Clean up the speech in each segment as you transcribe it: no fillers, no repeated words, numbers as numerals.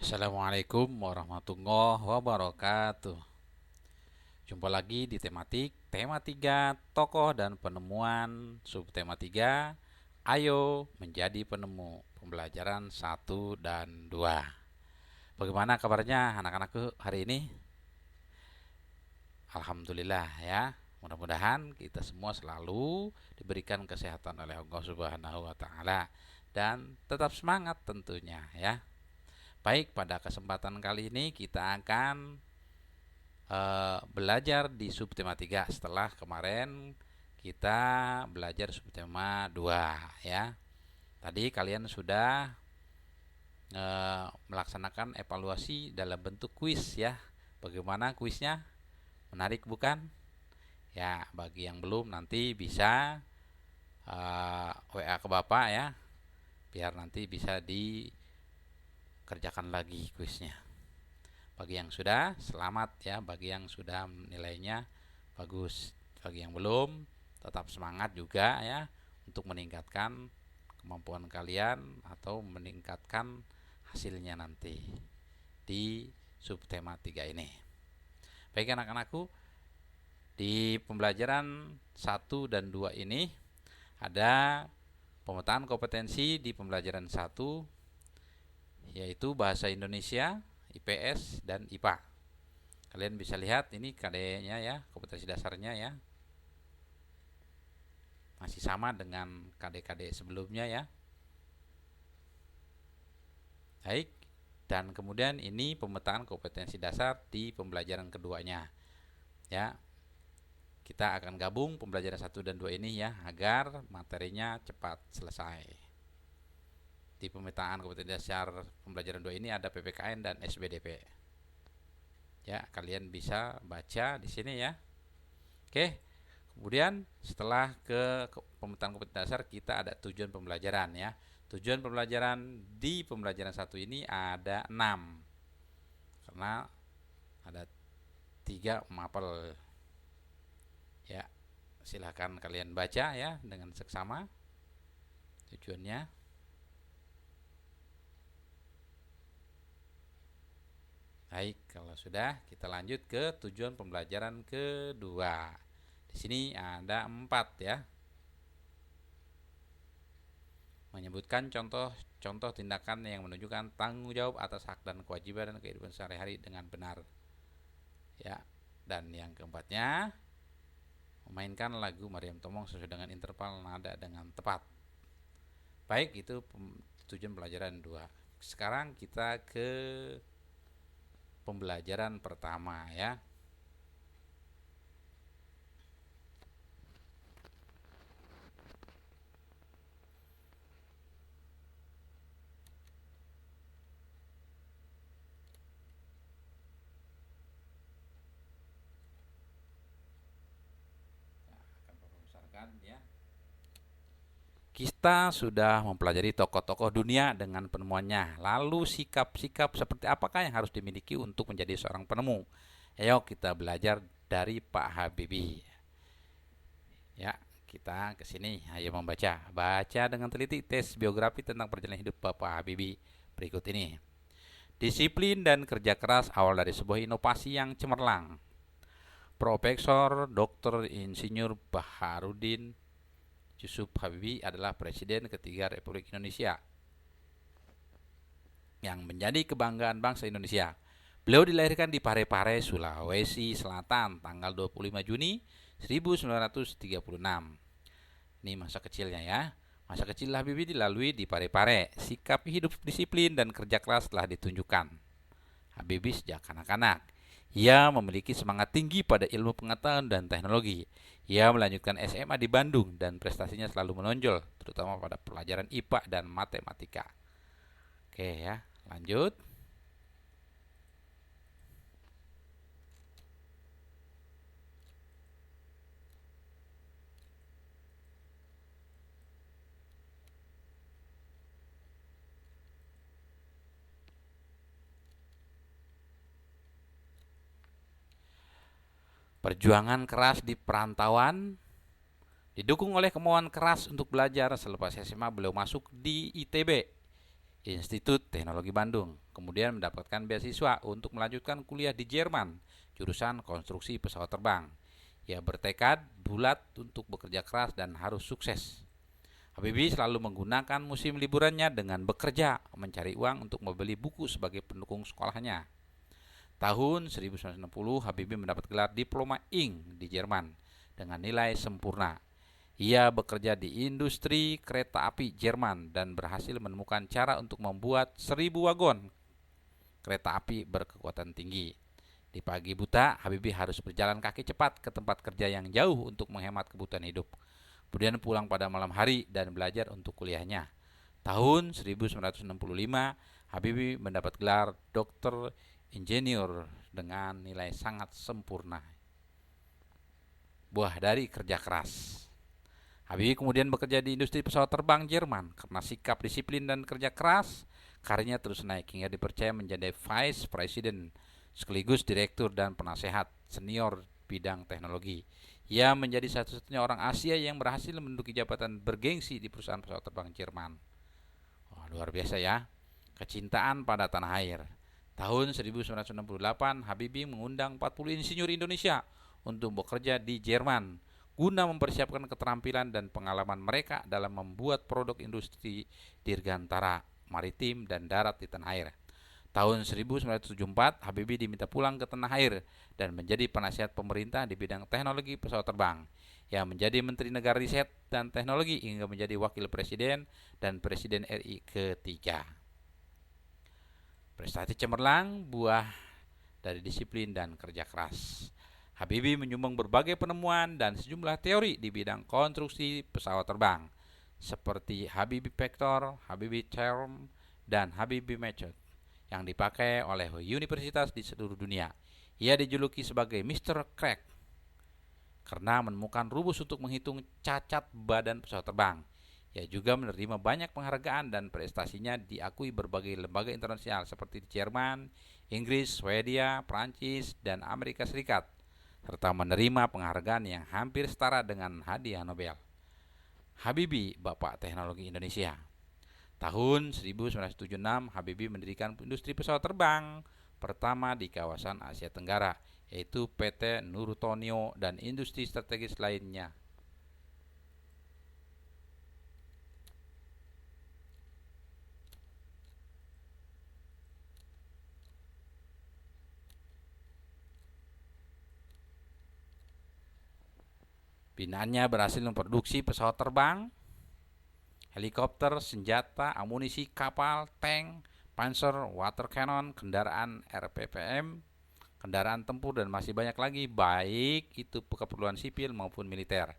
Assalamualaikum warahmatullahi wabarakatuh. Jumpa lagi di tema 3 tokoh dan penemuan subtema 3. Ayo menjadi penemu. Pembelajaran 1 dan 2. Bagaimana kabarnya anak-anakku hari ini? Alhamdulillah ya. Mudah-mudahan kita semua selalu diberikan kesehatan oleh Allah Subhanahu wa taala dan tetap semangat tentunya ya. Baik, pada kesempatan kali ini kita akan belajar di subtema 3 setelah kemarin kita belajar subtema 2 ya. Tadi kalian sudah melaksanakan evaluasi dalam bentuk kuis ya. Bagaimana kuisnya? Menarik bukan? Ya, bagi yang belum nanti bisa WA ke Bapak ya, biar nanti bisa dikerjakan lagi kuisnya. Bagi yang sudah, selamat ya. Bagi yang sudah nilainya bagus. Bagi yang belum, tetap semangat juga ya untuk meningkatkan kemampuan kalian atau meningkatkan hasilnya nanti di subtema 3 ini. Baik anak-anakku, di pembelajaran 1 dan 2 ini ada pemetaan kompetensi di pembelajaran 1 yaitu bahasa Indonesia, IPS dan IPA. Kalian bisa lihat ini KD-nya ya, kompetensi dasarnya ya. Masih sama dengan KD-KD sebelumnya ya. Baik, dan kemudian ini pemetaan kompetensi dasar di pembelajaran keduanya. Ya, kita akan gabung pembelajaran 1 dan 2 ini ya, agar materinya cepat selesai. Di pemetaan kompetensi dasar pembelajaran 2 ini ada PPKN dan SBDP. Ya, kalian bisa baca di sini ya. Oke. Kemudian setelah ke pemetaan kompetensi dasar kita ada tujuan pembelajaran ya. Tujuan pembelajaran di pembelajaran 1 ini ada 6. Karena ada 3 mapel. Ya, silahkan kalian baca ya dengan seksama tujuannya. Baik, kalau sudah kita lanjut ke tujuan pembelajaran kedua. Di sini ada 4 ya. Menyebutkan contoh-contoh tindakan yang menunjukkan tanggung jawab atas hak dan kewajiban dan kehidupan sehari-hari dengan benar. Ya, dan yang keempatnya memainkan lagu Mariam Tomong sesuai dengan interval nada dengan tepat. Baik, itu tujuan pelajaran 2. Sekarang kita ke pembelajaran pertama ya. Ya. Kita sudah mempelajari tokoh-tokoh dunia dengan penemuannya. Lalu sikap-sikap seperti apakah yang harus dimiliki untuk menjadi seorang penemu? Ayo kita belajar dari Pak Habibie. Ya, kita ke sini. Ayo membaca. Baca dengan teliti tes biografi tentang perjalanan hidup Bapak Habibie berikut ini. Disiplin dan kerja keras awal dari sebuah inovasi yang cemerlang. Profesor Dr. Insinyur Baharudin Yusuf Habibie adalah Presiden ketiga Republik Indonesia yang menjadi kebanggaan bangsa Indonesia. Beliau dilahirkan di Parepare, Sulawesi Selatan tanggal 25 Juni 1936. Ini masa kecilnya ya. Masa kecil Habibie dilalui di Parepare. Sikap hidup disiplin dan kerja keras telah ditunjukkan Habibie sejak kanak-kanak. Ia memiliki semangat tinggi pada ilmu pengetahuan dan teknologi. Ia melanjutkan SMA di Bandung dan prestasinya selalu menonjol, terutama pada pelajaran IPA dan matematika. Oke ya, lanjut. Perjuangan keras di perantauan didukung oleh kemauan keras untuk belajar. Selepas SMA beliau masuk di ITB, Institut Teknologi Bandung. Kemudian mendapatkan beasiswa untuk melanjutkan kuliah di Jerman, jurusan konstruksi pesawat terbang. Ia bertekad bulat untuk bekerja keras dan harus sukses. Habibie selalu menggunakan musim liburannya dengan bekerja, mencari uang untuk membeli buku sebagai pendukung sekolahnya. Tahun 1960, Habibie mendapat gelar Diploma Ing di Jerman dengan nilai sempurna. Ia bekerja di industri kereta api Jerman dan berhasil menemukan cara untuk membuat 1000 wagon kereta api berkekuatan tinggi. Di pagi buta, Habibie harus berjalan kaki cepat ke tempat kerja yang jauh untuk menghemat kebutuhan hidup. Kemudian pulang pada malam hari dan belajar untuk kuliahnya. Tahun 1965, Habibie mendapat gelar Doktor Insinyur dengan nilai sangat sempurna. Buah dari kerja keras. Habibie kemudian bekerja di industri pesawat terbang Jerman. Karena sikap disiplin dan kerja keras, karirnya terus naik hingga dipercaya menjadi Vice President sekaligus Direktur dan Penasehat Senior bidang teknologi. Ia menjadi satu-satunya orang Asia yang berhasil menduduki jabatan bergengsi di perusahaan pesawat terbang Jerman. Oh, luar biasa ya. Kecintaan pada tanah air. Tahun 1968, Habibie mengundang 40 insinyur Indonesia untuk bekerja di Jerman guna mempersiapkan keterampilan dan pengalaman mereka dalam membuat produk industri dirgantara, maritim, dan darat di tanah air. Tahun 1974, Habibie diminta pulang ke tanah air dan menjadi penasihat pemerintah di bidang teknologi pesawat terbang. Ia menjadi Menteri Negara Riset dan Teknologi hingga menjadi Wakil Presiden dan Presiden RI ketiga. Prestasi cemerlang buah dari disiplin dan kerja keras. Habibie menyumbang berbagai penemuan dan sejumlah teori di bidang konstruksi pesawat terbang, seperti Habibie Vector, Habibie Term, dan Habibie Method, yang dipakai oleh universitas di seluruh dunia. Ia dijuluki sebagai Mr. Crack karena menemukan rumus untuk menghitung cacat badan pesawat terbang. Ia juga menerima banyak penghargaan dan prestasinya diakui berbagai lembaga internasional seperti Jerman, Inggris, Swedia, Prancis, dan Amerika Serikat, serta menerima penghargaan yang hampir setara dengan hadiah Nobel. Habibie, Bapak Teknologi Indonesia. Tahun 1976, Habibie mendirikan industri pesawat terbang pertama di kawasan Asia Tenggara, yaitu PT Nurtonio dan industri strategis lainnya. Binaannya berhasil memproduksi pesawat terbang, helikopter, senjata, amunisi, kapal, tank, panzer, water cannon, kendaraan RPPM, kendaraan tempur, dan masih banyak lagi, baik itu keperluan sipil maupun militer.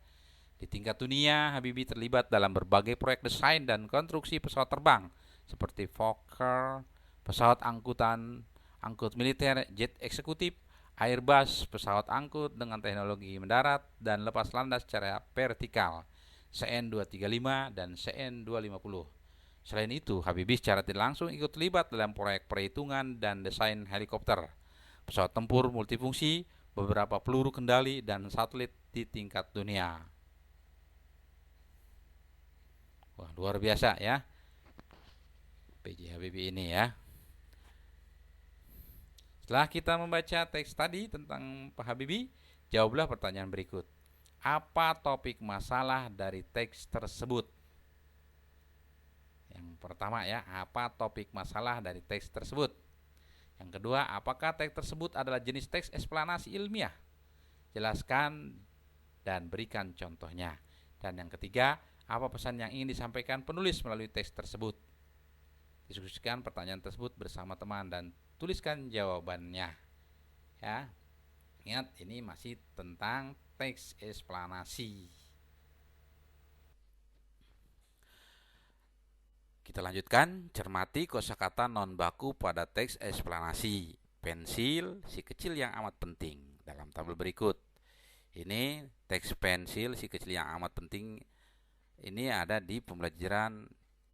Di tingkat dunia, Habibie terlibat dalam berbagai proyek desain dan konstruksi pesawat terbang seperti Fokker, pesawat angkut militer, jet eksekutif, Airbus, pesawat angkut dengan teknologi mendarat dan lepas landas secara vertikal, CN-235 dan CN-250. Selain itu, Habibie secara tidak langsung ikut terlibat dalam proyek perhitungan dan desain helikopter, pesawat tempur multifungsi, beberapa peluru kendali, dan satelit di tingkat dunia. Wah, luar biasa ya PJ Habibie ini ya. Setelah kita membaca teks tadi tentang Pak Habibie, jawablah pertanyaan berikut. Apa topik masalah dari teks tersebut? Yang pertama ya, apa topik masalah dari teks tersebut? Yang kedua, apakah teks tersebut adalah jenis teks eksplanasi ilmiah? Jelaskan dan berikan contohnya. Dan yang ketiga, apa pesan yang ingin disampaikan penulis melalui teks tersebut? Diskusikan pertanyaan tersebut bersama teman dan tuliskan jawabannya. Ya. Ingat, ini masih tentang teks eksplanasi. Kita lanjutkan, cermati kosakata non baku pada teks eksplanasi. Pensil, si kecil yang amat penting, dalam tabel berikut. Ini teks pensil, si kecil yang amat penting, ini ada di pembelajaran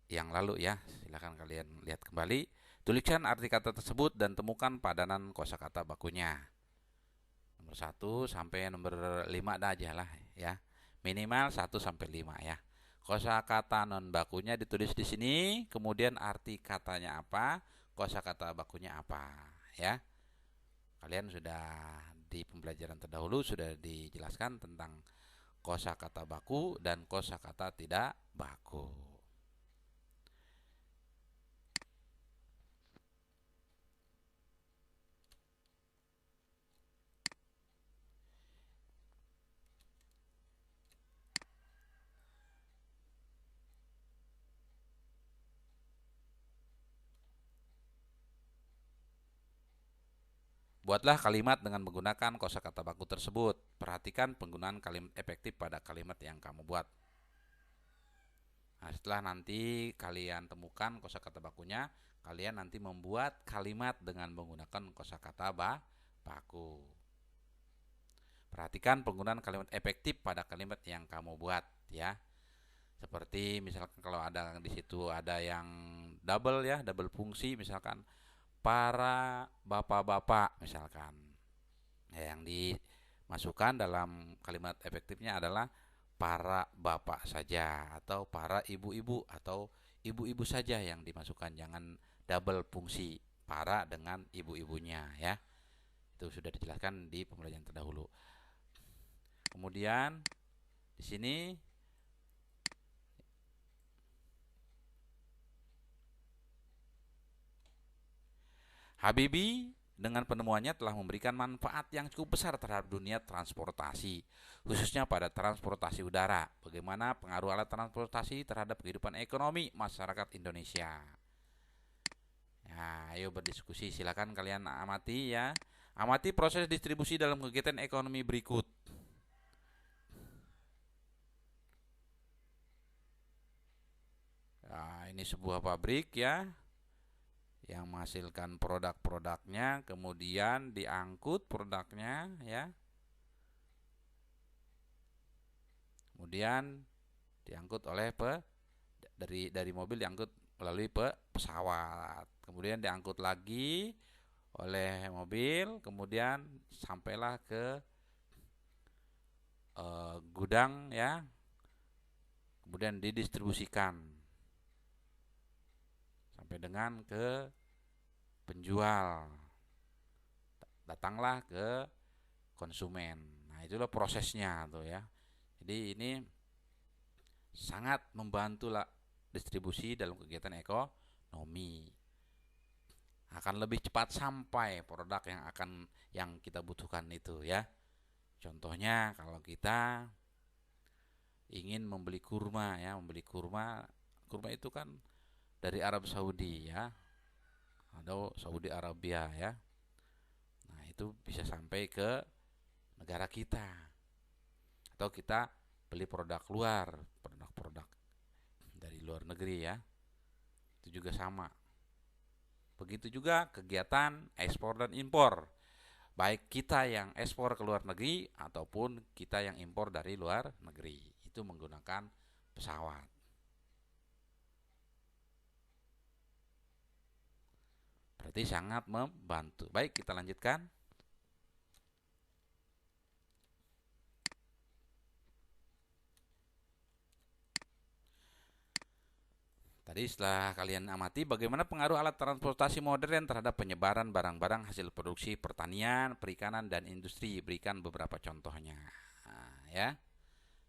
yang lalu ya. Silakan kalian lihat kembali. Tuliskan arti kata tersebut dan temukan padanan kosakata bakunya. Nomor 1 sampai nomor 5 ada aja lah ya. Minimal 1 sampai 5 ya. Kosakata non bakunya ditulis di sini, kemudian arti katanya apa, kosakata bakunya apa, ya. Kalian sudah di pembelajaran terdahulu sudah dijelaskan tentang kosakata baku dan kosakata tidak baku. Buatlah kalimat dengan menggunakan kosakata baku tersebut. Perhatikan penggunaan kalimat efektif pada kalimat yang kamu buat. Nah, setelah nanti kalian temukan kosakata bakunya, kalian nanti membuat kalimat dengan menggunakan kosakata baku. Perhatikan penggunaan kalimat efektif pada kalimat yang kamu buat, ya. Seperti misalkan kalau ada di situ ada yang double, ya, double fungsi, misalkan para bapak-bapak misalkan. Yang dimasukkan dalam kalimat efektifnya adalah para bapak saja atau para ibu-ibu atau ibu-ibu saja yang dimasukkan, jangan double fungsi para dengan ibu-ibunya, ya. Itu sudah dijelaskan di pembelajaran terdahulu. Kemudian di sini Habibie dengan penemuannya telah memberikan manfaat yang cukup besar terhadap dunia transportasi, khususnya pada transportasi udara. Bagaimana pengaruh alat transportasi terhadap kehidupan ekonomi masyarakat Indonesia? Nah, ayo berdiskusi. Silakan kalian amati, ya. Amati proses distribusi dalam kegiatan ekonomi berikut. Nah, ini sebuah pabrik, ya, yang menghasilkan produk-produknya, kemudian diangkut produknya, ya. Kemudian diangkut oleh dari mobil, diangkut melalui pesawat. Kemudian diangkut lagi oleh mobil, kemudian sampailah ke gudang, ya. Kemudian didistribusikan sampai dengan ke penjual. Datanglah ke konsumen. Nah, itulah prosesnya tuh, ya. Jadi ini sangat membantu lah distribusi dalam kegiatan ekonomi. Akan lebih cepat sampai produk yang kita butuhkan itu, ya. Contohnya kalau kita ingin membeli kurma, ya, kurma itu kan dari Arab Saudi, ya, atau Saudi Arabia, ya. Nah, itu bisa sampai ke negara kita, atau kita beli produk-produk dari luar negeri, ya. Itu juga sama. Begitu juga kegiatan ekspor dan impor, baik kita yang ekspor ke luar negeri ataupun kita yang impor dari luar negeri, itu menggunakan pesawat. Berarti sangat membantu. Baik, kita lanjutkan. Tadi setelah kalian amati bagaimana pengaruh alat transportasi modern terhadap penyebaran barang-barang hasil produksi pertanian, perikanan, dan industri. Berikan beberapa contohnya. Nah, ya.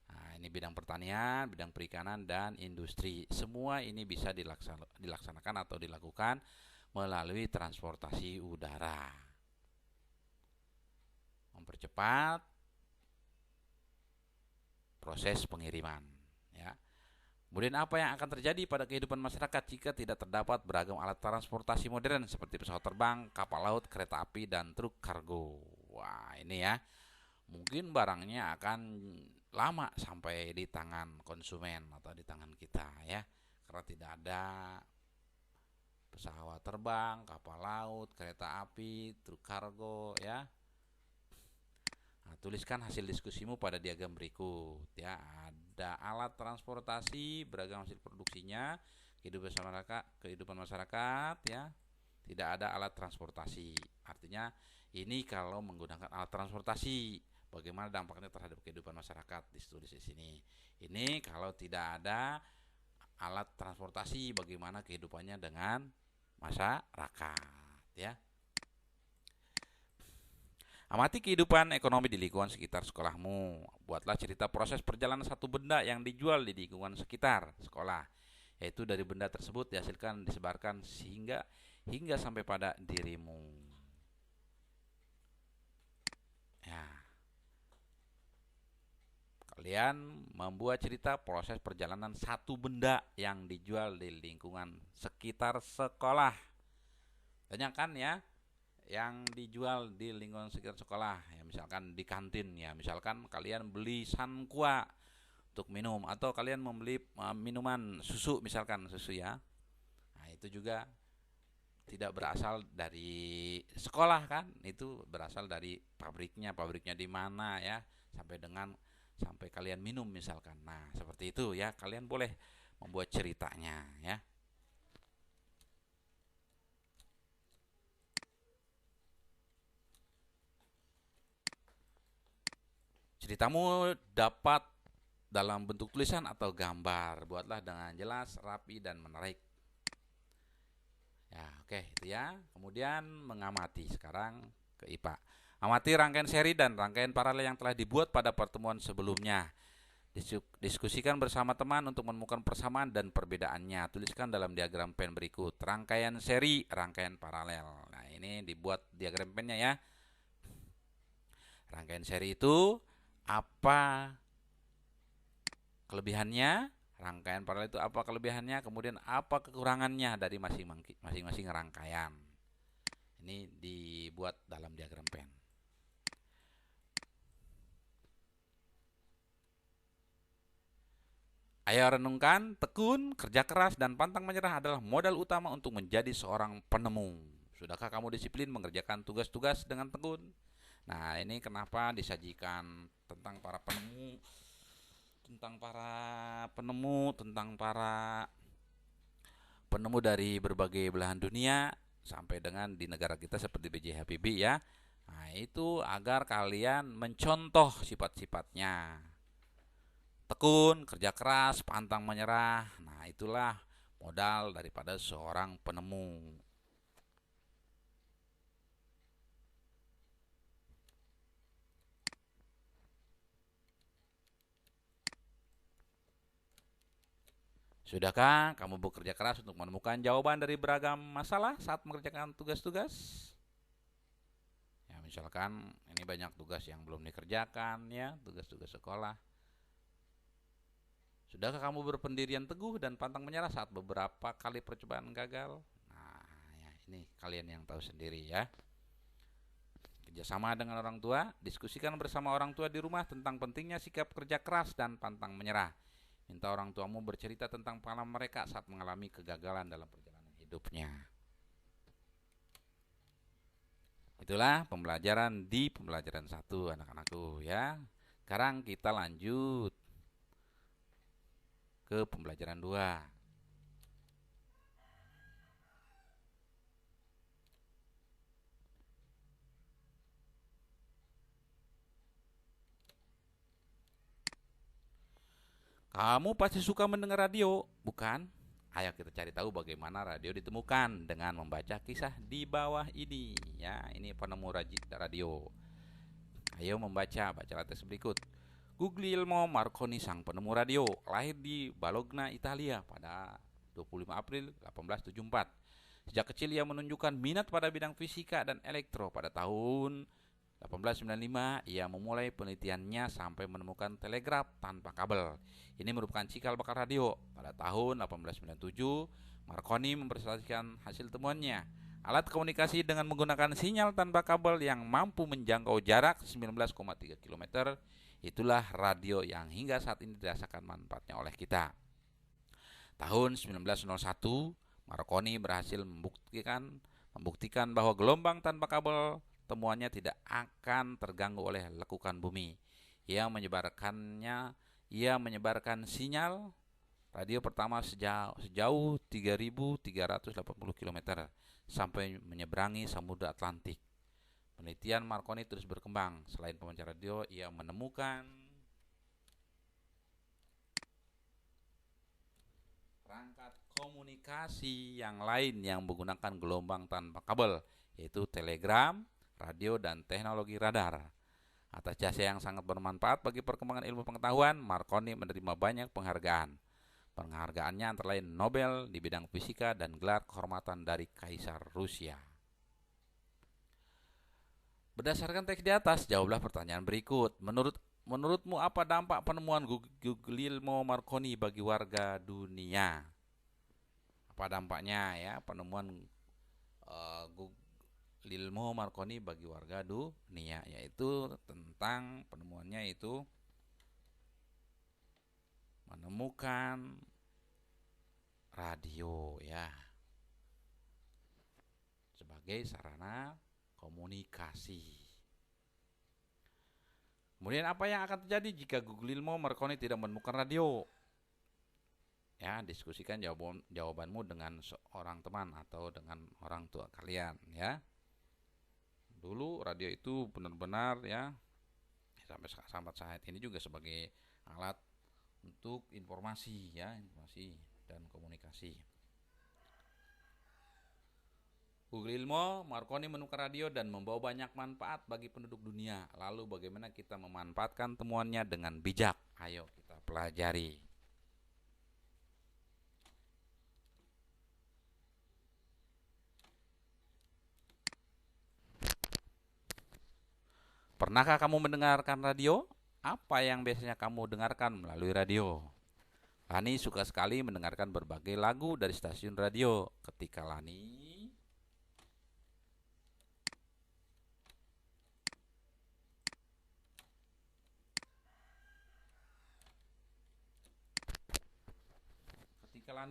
Nah, ini bidang pertanian, bidang perikanan, dan industri. Semua ini bisa dilaksanakan atau dilakukan melalui transportasi udara. Mempercepat proses pengiriman, ya. Kemudian apa yang akan terjadi pada kehidupan masyarakat jika tidak terdapat beragam alat transportasi modern seperti pesawat terbang, kapal laut, kereta api, dan truk kargo? Wah, ini, ya. Mungkin barangnya akan lama sampai di tangan konsumen atau di tangan kita, ya. Karena tidak ada pesawat terbang, kapal laut, kereta api, truk kargo, ya. Nah, tuliskan hasil diskusimu pada diagram berikut, ya. Ada alat transportasi, beragam hasil produksinya, kehidupan masyarakat, ya. Tidak ada alat transportasi. Artinya ini kalau menggunakan alat transportasi, bagaimana dampaknya terhadap kehidupan masyarakat, ditulis di sini. Ini kalau tidak ada alat transportasi, bagaimana kehidupannya dengan masyarakat, ya. Amati kehidupan ekonomi di lingkungan sekitar sekolahmu. Buatlah cerita proses perjalanan satu benda yang dijual di lingkungan sekitar sekolah, yaitu dari benda tersebut dihasilkan, disebarkan hingga sampai pada dirimu. Ya. Kalian membuat cerita proses perjalanan satu benda yang dijual di lingkungan sekitar sekolah. Tanyakan ya, yang dijual di lingkungan sekitar sekolah, ya misalkan di kantin, ya misalkan kalian beli sankua untuk minum, atau kalian membeli minuman susu, misalkan susu ya. Nah, itu juga tidak berasal dari sekolah kan, itu berasal dari pabriknya di mana ya, sampai kalian minum misalkan. Nah, seperti itu ya, kalian boleh membuat ceritanya ya. Ceritamu dapat dalam bentuk tulisan atau gambar. Buatlah dengan jelas, rapi, dan menarik. Ya, oke, itu ya. Kemudian mengamati. Sekarang ke IPA. Amati rangkaian seri dan rangkaian paralel yang telah dibuat pada pertemuan sebelumnya. Diskusikan bersama teman untuk menemukan persamaan dan perbedaannya. Tuliskan dalam diagram pen berikut. Rangkaian seri, rangkaian paralel. Nah, ini dibuat diagram pennya ya. Rangkaian seri itu apa kelebihannya, rangkaian paralel itu apa kelebihannya, kemudian apa kekurangannya dari masing-masing rangkaian. Ini dibuat dalam diagram pen. Ayo renungkan, tekun, kerja keras, dan pantang menyerah adalah modal utama untuk menjadi seorang penemu. Sudahkah kamu disiplin mengerjakan tugas-tugas dengan tekun? Nah, ini kenapa disajikan tentang para penemu, tentang para penemu dari berbagai belahan dunia sampai dengan di negara kita seperti B.J. Habibie ya. Nah, itu agar kalian mencontoh sifat-sifatnya. Tekun, kerja keras, pantang menyerah. Nah, itulah modal daripada seorang penemu. Sudahkah kamu bekerja keras untuk menemukan jawaban dari beragam masalah saat mengerjakan tugas-tugas? Ya, misalkan ini banyak tugas yang belum dikerjakan ya, tugas-tugas sekolah. Sudahkah kamu berpendirian teguh dan pantang menyerah saat beberapa kali percobaan gagal? Nah, ya, ini kalian yang tahu sendiri ya. Kerjasama dengan orang tua, diskusikan bersama orang tua di rumah tentang pentingnya sikap kerja keras dan pantang menyerah. Minta orang tuamu bercerita tentang pengalaman mereka saat mengalami kegagalan dalam perjalanan hidupnya. Itulah pembelajaran di pembelajaran 1 anak-anakku ya. Sekarang kita lanjut ke pembelajaran 2. Kamu pasti suka mendengar radio, bukan? Ayo kita cari tahu bagaimana radio ditemukan dengan membaca kisah di bawah ini. Ya, ini penemu radio. Ayo bacalah teks berikut. Guglielmo Marconi, sang penemu radio, lahir di Bologna, Italia pada 25 April 1874. Sejak kecil ia menunjukkan minat pada bidang fisika dan elektro. Pada tahun 1895 ia memulai penelitiannya sampai menemukan telegraf tanpa kabel. Ini merupakan cikal bakal radio. Pada tahun 1897 Marconi mempresentasikan hasil temuannya, alat komunikasi dengan menggunakan sinyal tanpa kabel yang mampu menjangkau jarak 19,3 km. Itulah radio yang hingga saat ini dirasakan manfaatnya oleh kita. Tahun 1901 Marconi berhasil membuktikan bahwa gelombang tanpa kabel temuannya tidak akan terganggu oleh lekukan bumi. Ia menyebarkan sinyal radio pertama sejauh 3.380 km sampai menyeberangi Samudra Atlantik. Penelitian Marconi terus berkembang. Selain pemancar radio, ia menemukan perangkat komunikasi yang lain yang menggunakan gelombang tanpa kabel, yaitu telegram, radio, dan teknologi radar. Atas jasa yang sangat bermanfaat bagi perkembangan ilmu pengetahuan, Marconi menerima banyak penghargaan. Penghargaannya antara lain Nobel di bidang fisika dan gelar kehormatan dari Kaisar Rusia. Berdasarkan teks di atas, jawablah pertanyaan berikut. Menurutmu apa dampak penemuan Guglielmo Marconi bagi warga dunia? Apa dampaknya ya penemuan Guglielmo Marconi bagi warga dunia? Yaitu tentang penemuannya itu menemukan radio ya sebagai sarana komunikasi. Kemudian apa yang akan terjadi jika Guglielmo Marconi tidak menemukan radio? Ya, diskusikan jawabanmu dengan seorang teman atau dengan orang tua kalian ya. Dulu radio itu benar-benar ya sampai saat ini juga sebagai alat untuk informasi ya, informasi dan komunikasi. Guglielmo Marconi menemukan radio dan membawa banyak manfaat bagi penduduk dunia. Lalu bagaimana kita memanfaatkan temuannya dengan bijak? Ayo kita pelajari. Pernahkah kamu mendengarkan radio? Apa yang biasanya kamu dengarkan melalui radio? Lani suka sekali mendengarkan berbagai lagu dari stasiun radio. Ketika Lani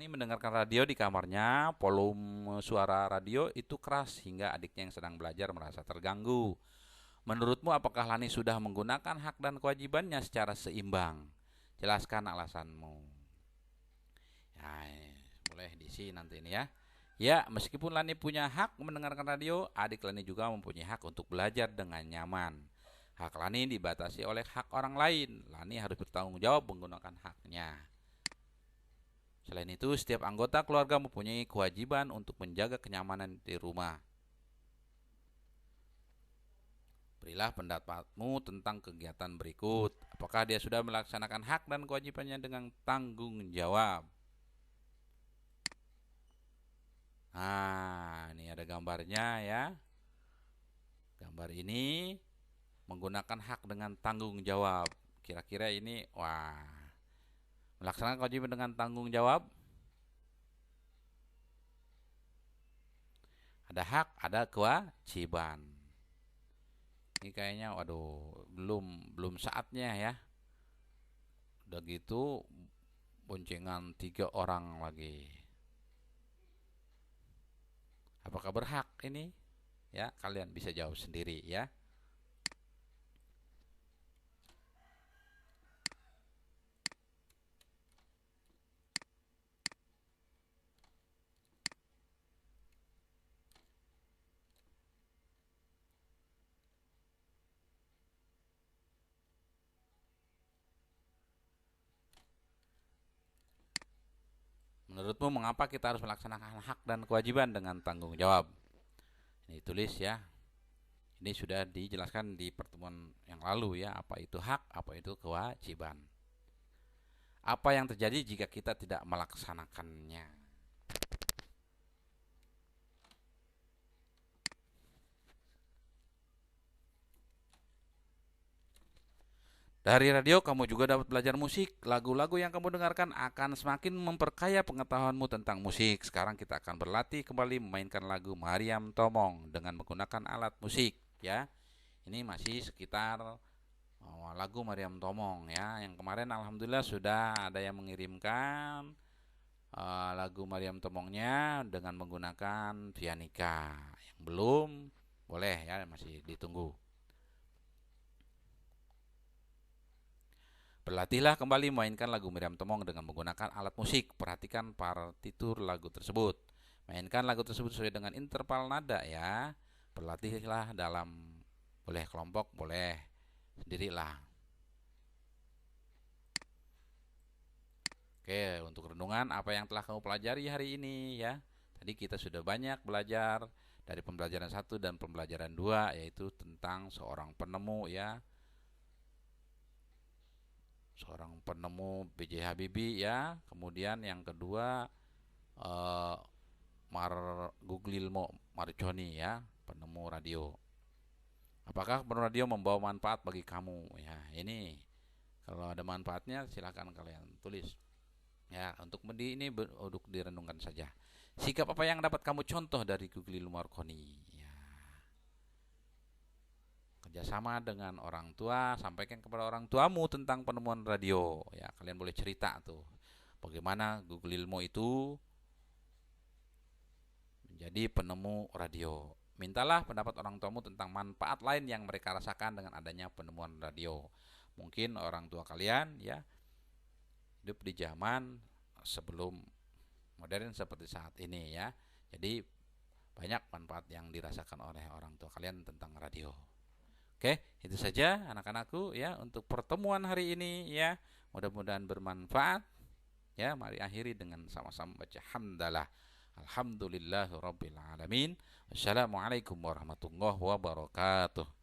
mendengarkan radio di kamarnya, volume suara radio itu keras hingga adiknya yang sedang belajar merasa terganggu. Menurutmu apakah Lani sudah menggunakan hak dan kewajibannya secara seimbang? Jelaskan alasanmu. Ya, boleh diisi nanti ini ya. Ya, meskipun Lani punya hak mendengarkan radio, adik Lani juga mempunyai hak untuk belajar dengan nyaman. Hak Lani dibatasi oleh hak orang lain. Lani harus bertanggung jawab menggunakan haknya. Selain itu, setiap anggota keluarga mempunyai kewajiban untuk menjaga kenyamanan di rumah. Berilah pendapatmu tentang kegiatan berikut. Apakah dia sudah melaksanakan hak dan kewajibannya dengan tanggung jawab? Nah, ini ada gambarnya ya. Gambar ini menggunakan hak dengan tanggung jawab. Kira-kira ini, wah. Melaksanakan kewajiban dengan tanggung jawab. Ada hak, ada kewajiban. Ini kayaknya waduh, belum saatnya ya. Udah gitu boncengan 3 orang lagi. Apakah berhak ini? Ya, kalian bisa jawab sendiri ya. Menurutmu mengapa kita harus melaksanakan hak dan kewajiban dengan tanggung jawab? Ini tulis ya. Ini sudah dijelaskan di pertemuan yang lalu ya, apa itu hak, apa itu kewajiban. Apa yang terjadi jika kita tidak melaksanakannya? Dari radio kamu juga dapat belajar musik. Lagu-lagu yang kamu dengarkan akan semakin memperkaya pengetahuanmu tentang musik. Sekarang kita akan berlatih kembali memainkan lagu Mariam Tomong dengan menggunakan alat musik ya. Ini masih sekitar lagu Mariam Tomong ya. Yang kemarin alhamdulillah sudah ada yang mengirimkan lagu Mariam Tomongnya dengan menggunakan pianika. Yang belum boleh ya, masih ditunggu. Berlatihlah kembali memainkan lagu Mariam Tomong dengan menggunakan alat musik. Perhatikan partitur lagu tersebut. Mainkan lagu tersebut sesuai dengan interval nada ya. Berlatihlah dalam boleh kelompok, boleh sendirilah. Oke, untuk renungan apa yang telah kamu pelajari hari ini ya. Tadi kita sudah banyak belajar dari pembelajaran 1 dan pembelajaran 2, yaitu tentang seorang penemu ya. Seorang penemu B.J. Habibie ya. Kemudian yang kedua eh, Guglielmo Marconi ya, penemu radio. Apakah penemu radio membawa manfaat bagi kamu? Ya, ini kalau ada manfaatnya silakan kalian tulis. Ya, untuk untuk direnungkan saja. Sikap apa yang dapat kamu contoh dari Guglielmo Marconi? Ya, kerjasama dengan orang tua, sampaikan kepada orang tuamu tentang penemuan radio. Ya, kalian boleh cerita tuh, bagaimana Guglielmo itu menjadi penemu radio. Mintalah pendapat orang tuamu tentang manfaat lain yang mereka rasakan dengan adanya penemuan radio. Mungkin orang tua kalian ya hidup di zaman sebelum modern seperti saat ini ya. Jadi banyak manfaat yang dirasakan oleh orang tua kalian tentang radio. Oke, itu saja anak-anakku ya untuk pertemuan hari ini ya. Mudah-mudahan bermanfaat. Ya, mari akhiri dengan sama-sama baca hamdalah. Alhamdulillahirabbil alamin. Wassalamualaikum warahmatullahi wabarakatuh.